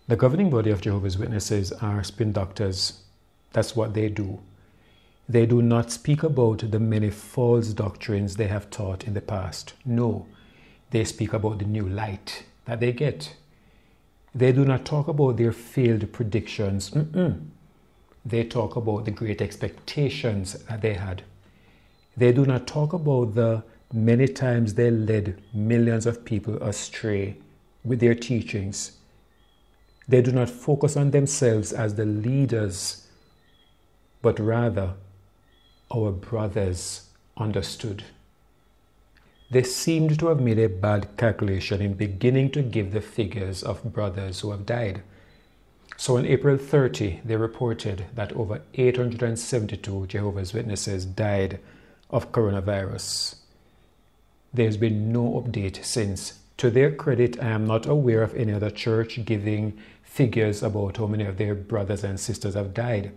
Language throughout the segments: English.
The governing body of Jehovah's Witnesses are spin doctors. That's what they do. They do not speak about the many false doctrines they have taught in the past. No, they speak about the new light that they get. They do not talk about their failed predictions. They talk about the great expectations that they had. They do not talk about the many times they led millions of people astray with their teachings. They do not focus on themselves as the leaders, but rather our brothers understood. They seemed to have made a bad calculation in beginning to give the figures of brothers who have died. So on April 30, they reported that over 872 Jehovah's Witnesses died of coronavirus. There's been no update since. To their credit, I am not aware of any other church giving figures about how many of their brothers and sisters have died.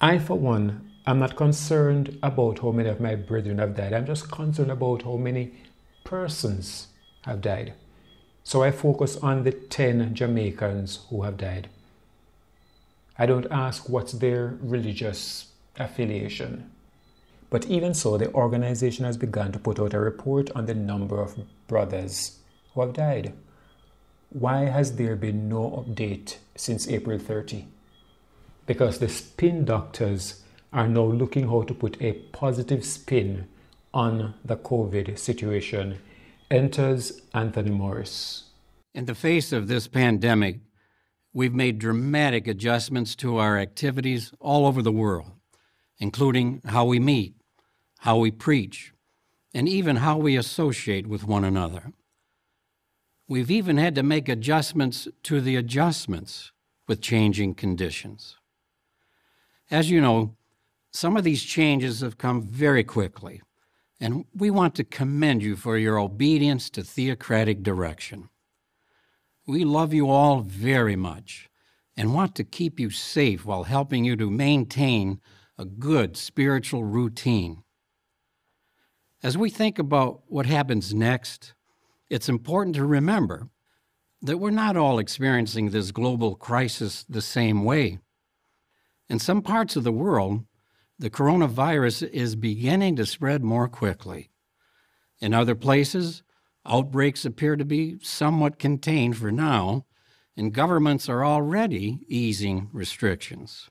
I, for one, am not concerned about how many of my brethren have died. I'm just concerned about how many persons have died. So I focus on the 10 Jamaicans who have died. I don't ask what's their religious affiliation. But even so, the organization has begun to put out a report on the number of brothers who have died. Why has there been no update since April 30? Because the spin doctors are now looking how to put a positive spin on the COVID situation. Enters Anthony Morris. In the face of this pandemic, we've made dramatic adjustments to our activities all over the world, including how we meet, how we preach, and even how we associate with one another. We've even had to make adjustments to the adjustments with changing conditions. As you know, some of these changes have come very quickly, and we want to commend you for your obedience to theocratic direction. We love you all very much and want to keep you safe while helping you to maintain a good spiritual routine. As we think about what happens next, it's important to remember that we're not all experiencing this global crisis the same way. In some parts of the world, the coronavirus is beginning to spread more quickly. In other places, outbreaks appear to be somewhat contained for now, and governments are already easing restrictions.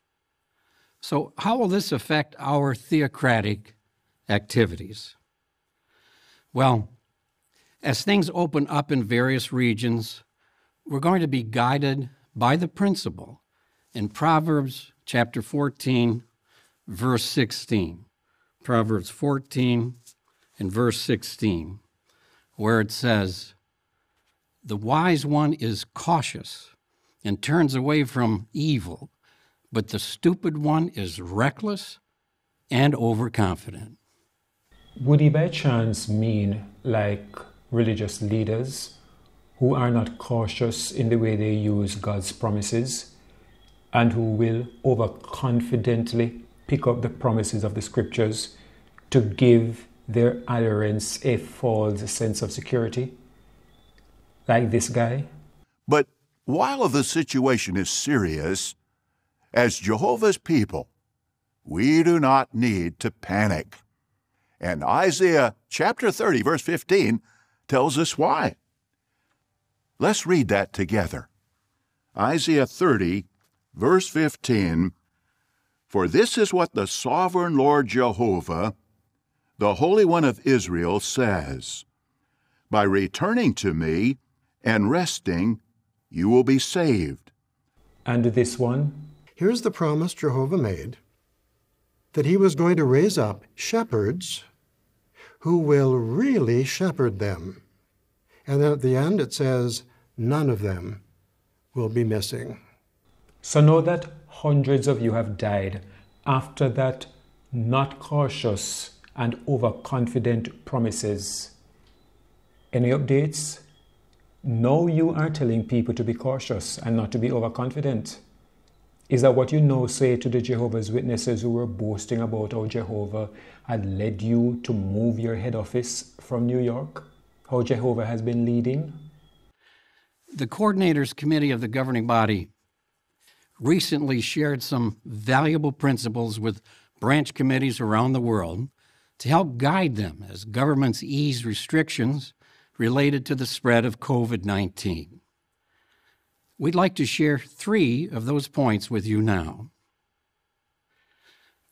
So how will this affect our theocratic activities? Well, as things open up in various regions, we're going to be guided by the principle in Proverbs chapter 14, verse 16. Proverbs 14 and verse 16, where it says, "The wise one is cautious and turns away from evil, but the stupid one is reckless and overconfident." Would he by chance mean like religious leaders who are not cautious in the way they use God's promises and who will overconfidently pick up the promises of the scriptures to give their adherents a false sense of security? Like this guy? But while the situation is serious, as Jehovah's people, we do not need to panic. And Isaiah chapter 30, verse 15, tells us why. Let's read that together. Isaiah 30, verse 15, "For this is what the sovereign Lord Jehovah, the Holy One of Israel, says, By returning to me and resting, you will be saved." And this one? Here's the promise Jehovah made, that he was going to raise up shepherds who will really shepherd them. And then at the end it says, none of them will be missing. So know that hundreds of you have died after that not cautious and overconfident promises. Any updates? Now you are telling people to be cautious and not to be overconfident. Is that what you now say to the Jehovah's Witnesses who were boasting about how Jehovah had led you to move your head office from New York? How Jehovah has been leading? The Coordinators Committee of the governing body recently shared some valuable principles with branch committees around the world to help guide them as governments ease restrictions related to the spread of COVID-19. We'd like to share 3 of those points with you now.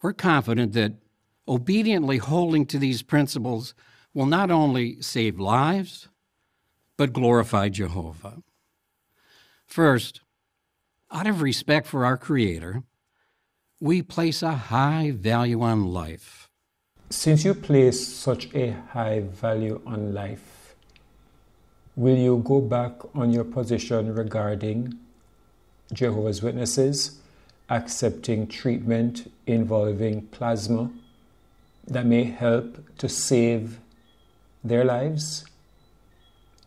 We're confident that obediently holding to these principles will not only save lives, but glorify Jehovah. First, out of respect for our Creator, we place a high value on life. Since you place such a high value on life, will you go back on your position regarding Jehovah's Witnesses accepting treatment involving plasma that may help to save their lives?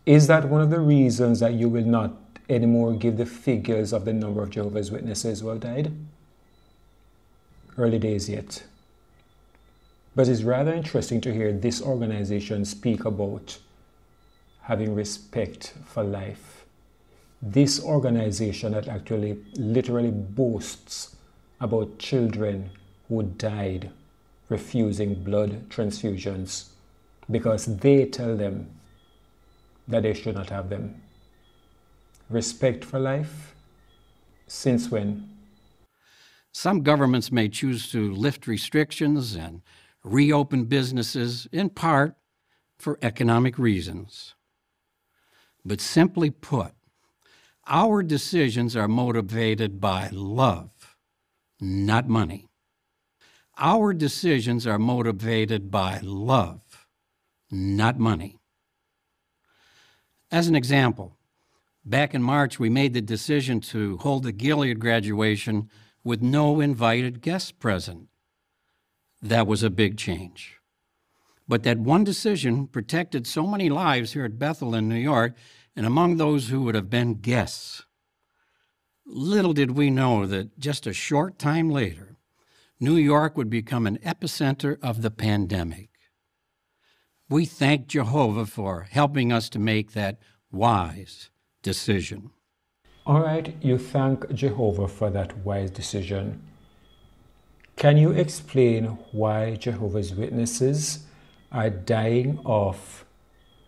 Is that one of the reasons that you will not anymore give the figures of the number of Jehovah's Witnesses who have died? Early days yet. But it's rather interesting to hear this organization speak about having respect for life. This organization that actually literally boasts about children who died refusing blood transfusions because they tell them that they should not have them. Respect for life? Since when? Some governments may choose to lift restrictions and reopen businesses, in part for economic reasons. But simply put, our decisions are motivated by love, not money. Our decisions are motivated by love, not money. As an example, back in March, we made the decision to hold the Gilead graduation with no invited guests present. That was a big change. But that one decision protected so many lives here at Bethel in New York and among those who would have been guests. Little did we know that just a short time later, New York would become an epicenter of the pandemic. We thank Jehovah for helping us to make that wise decision. All right, you thank Jehovah for that wise decision. Can you explain why Jehovah's Witnesses are dying off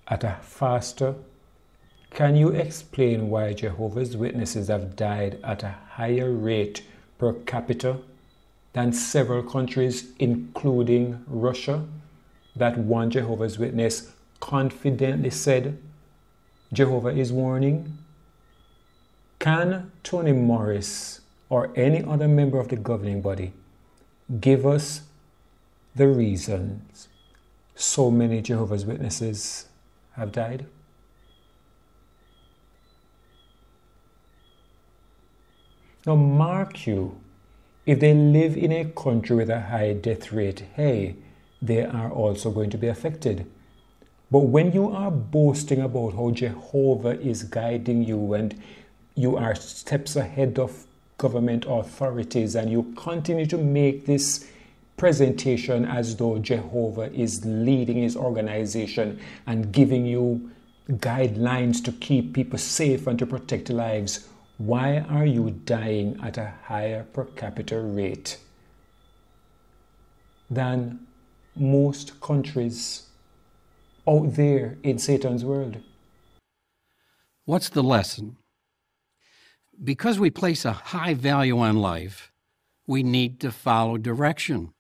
at a faster? Can you explain why Jehovah's Witnesses have died at a higher rate per capita than several countries, including Russia, that one Jehovah's Witness confidently said Jehovah is warning? Can Tony Morris or any other member of the governing body give us the reasons so many Jehovah's Witnesses have died? Now mark you, if they live in a country with a high death rate, hey, they are also going to be affected. But when you are boasting about how Jehovah is guiding you and you are steps ahead of government authorities and you continue to make this presentation as though Jehovah is leading his organization and giving you guidelines to keep people safe and to protect lives, why are you dying at a higher per capita rate than most countries out there in Satan's world? What's the lesson? Because we place a high value on life, we need to follow direction,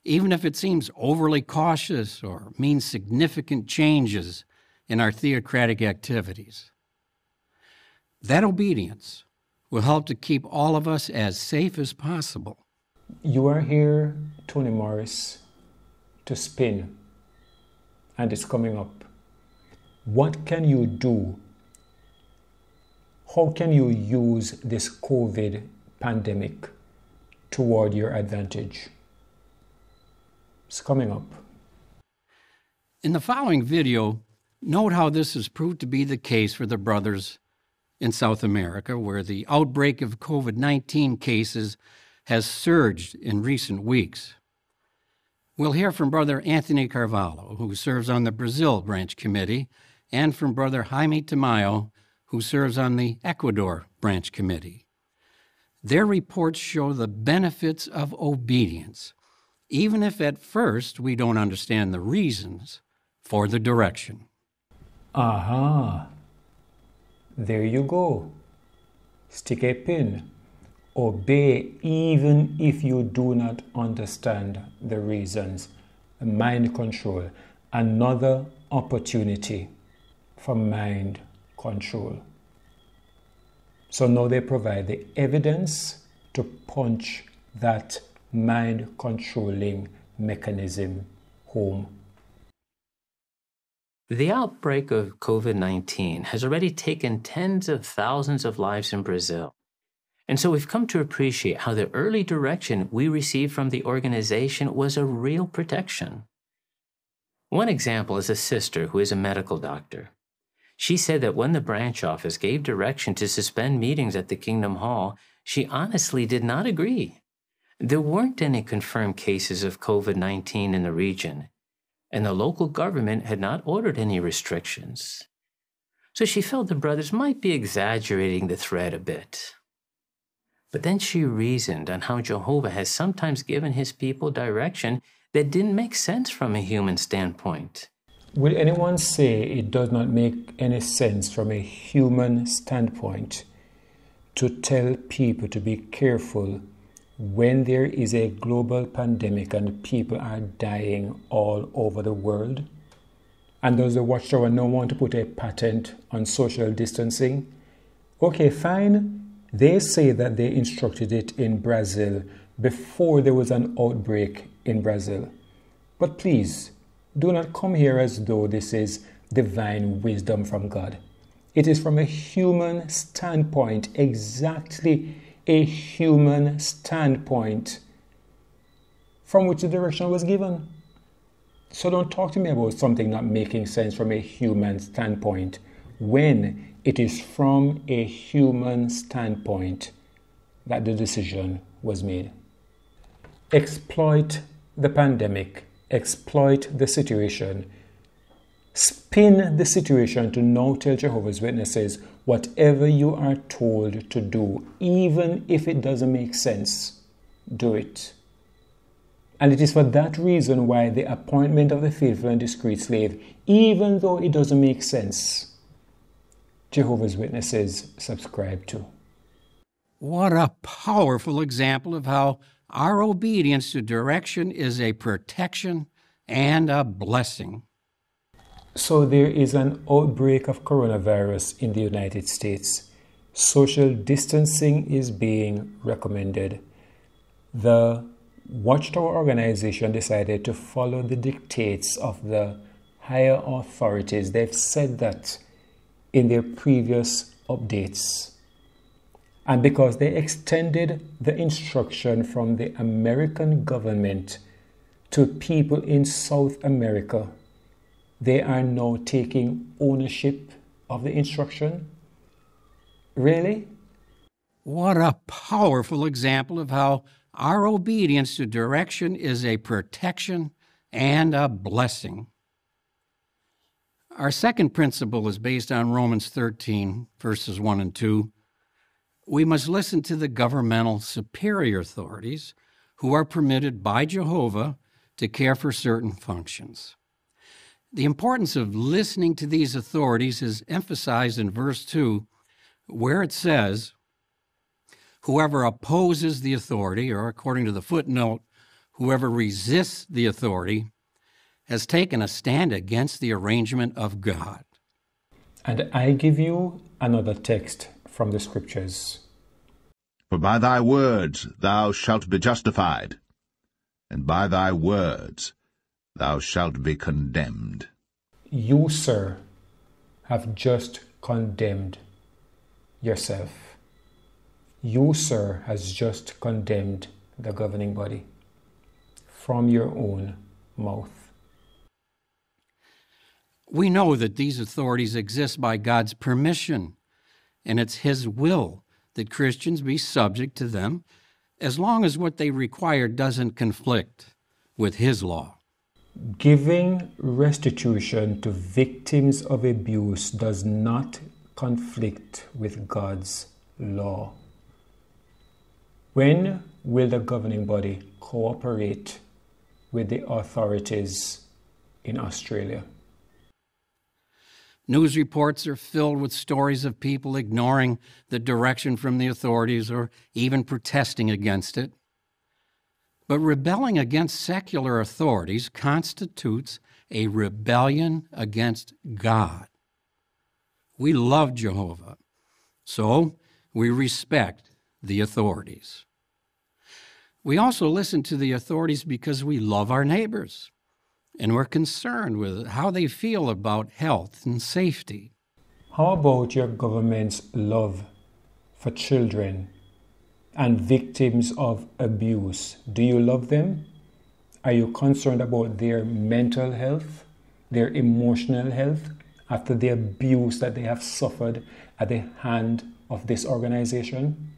even if it seems overly cautious or means significant changes in our theocratic activities. That obedience will help to keep all of us as safe as possible. You are here, Tony Morris, to spin, and it's coming up. What can you do? How can you use this COVID pandemic toward your advantage? It's coming up. In the following video, Note how this has proved to be the case for the brothers in South America, where the outbreak of COVID-19 cases has surged in recent weeks. We'll hear from Brother Anthony Carvalho, who serves on the Brazil Branch Committee, and from Brother Jaime Tamayo, who serves on the Ecuador Branch Committee. Their reports show the benefits of obedience, even if at first we don't understand the reasons for the direction. Aha! There you go. Stick a pin. Obey even if you do not understand the reasons. Mind control. Another opportunity for mind control. So now they provide the evidence to punch that mind controlling mechanism home. The outbreak of COVID-19 has already taken tens of thousands of lives in Brazil. And so we've come to appreciate how the early direction we received from the organization was a real protection. One example is a sister who is a medical doctor. She said that when the branch office gave direction to suspend meetings at the Kingdom Hall, she honestly did not agree. There weren't any confirmed cases of COVID-19 in the region, and the local government had not ordered any restrictions. So she felt the brothers might be exaggerating the threat a bit. But then she reasoned on how Jehovah has sometimes given his people direction that didn't make sense from a human standpoint. Will anyone say it does not make any sense from a human standpoint to tell people to be careful when there is a global pandemic and people are dying all over the world? And does the Watchtower not want to put a patent on social distancing? Okay, fine. They say that they instructed it in Brazil before there was an outbreak in Brazil. But please, do not come here as though this is divine wisdom from God. It is from a human standpoint, exactly a human standpoint from which the direction was given. So don't talk to me about something not making sense from a human standpoint when it is from a human standpoint that the decision was made. Exploit the pandemic, exploit the situation, spin the situation to now tell Jehovah's Witnesses whatever you are told to do, even if it doesn't make sense, do it. And it is for that reason why the appointment of the faithful and discreet slave, even though it doesn't make sense, Jehovah's Witnesses subscribe to. What a powerful example of how our obedience to direction is a protection and a blessing. So there is an outbreak of coronavirus in the United States. Social distancing is being recommended. The Watchtower organization decided to follow the dictates of the higher authorities. They've said that in their previous updates. And because they extended the instruction from the American government to people in South America, they are now taking ownership of the instruction? Really? What a powerful example of how our obedience to direction is a protection and a blessing. Our second principle is based on Romans 13, verses 1 and 2. We must listen to the governmental superior authorities who are permitted by Jehovah to care for certain functions. The importance of listening to these authorities is emphasized in verse 2, where it says, whoever opposes the authority, or according to the footnote, whoever resists the authority, has taken a stand against the arrangement of God. And I give you another text from the Scriptures. For by thy words thou shalt be justified, and by thy words thou shalt be condemned. You, sir, have just condemned yourself. You, sir, has just condemned the governing body from your own mouth. We know that these authorities exist by God's permission, and it's His will that Christians be subject to them as long as what they require doesn't conflict with His law. Giving restitution to victims of abuse does not conflict with God's law. When will the governing body cooperate with the authorities in Australia? News reports are filled with stories of people ignoring the direction from the authorities or even protesting against it. But rebelling against secular authorities constitutes a rebellion against God. We love Jehovah, so we respect the authorities. We also listen to the authorities because we love our neighbors, and we're concerned with how they feel about health and safety. How about your government's love for children and victims of abuse? Do you love them? Are you concerned about their mental health, their emotional health, after the abuse that they have suffered at the hand of this organization?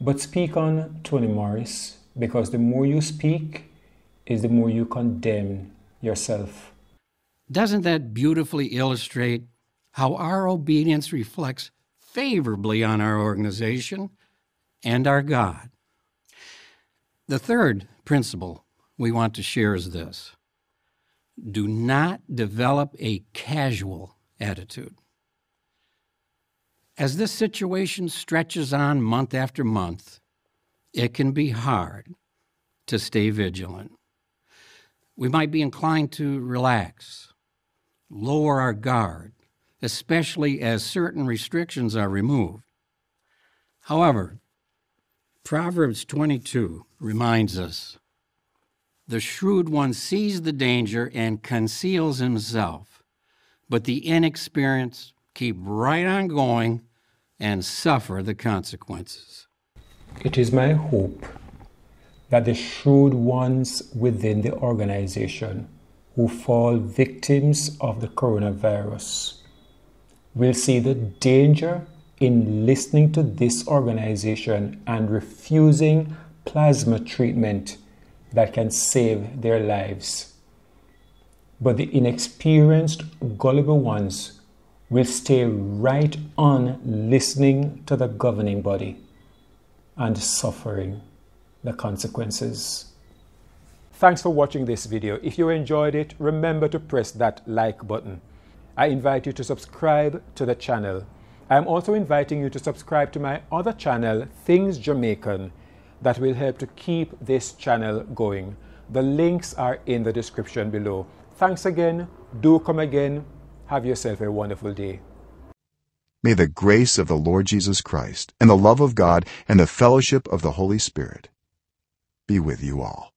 But speak on Toni Morris, because the more you speak is the more you condemn yourself. Doesn't that beautifully illustrate how our obedience reflects favorably on our organization and our God? The third principle we want to share is this: do not develop a casual attitude. As this situation stretches on month after month, it can be hard to stay vigilant. We might be inclined to relax, lower our guard, especially as certain restrictions are removed. However, Proverbs 22 reminds us, "The shrewd one sees the danger and conceals himself, but the inexperienced keep right on going and suffer the consequences." It is my hope that the shrewd ones within the organization who fall victims of the coronavirus will see the danger in listening to this organization and refusing plasma treatment that can save their lives. But the inexperienced, gullible ones will stay right on listening to the governing body and suffering the consequences. Thanks for watching this video. If you enjoyed it, remember to press that like button. I invite you to subscribe to the channel. I am also inviting you to subscribe to my other channel, Things Jamaican, that will help to keep this channel going. The links are in the description below. Thanks again. Do come again. Have yourself a wonderful day. May the grace of the Lord Jesus Christ and the love of God and the fellowship of the Holy Spirit be with you all.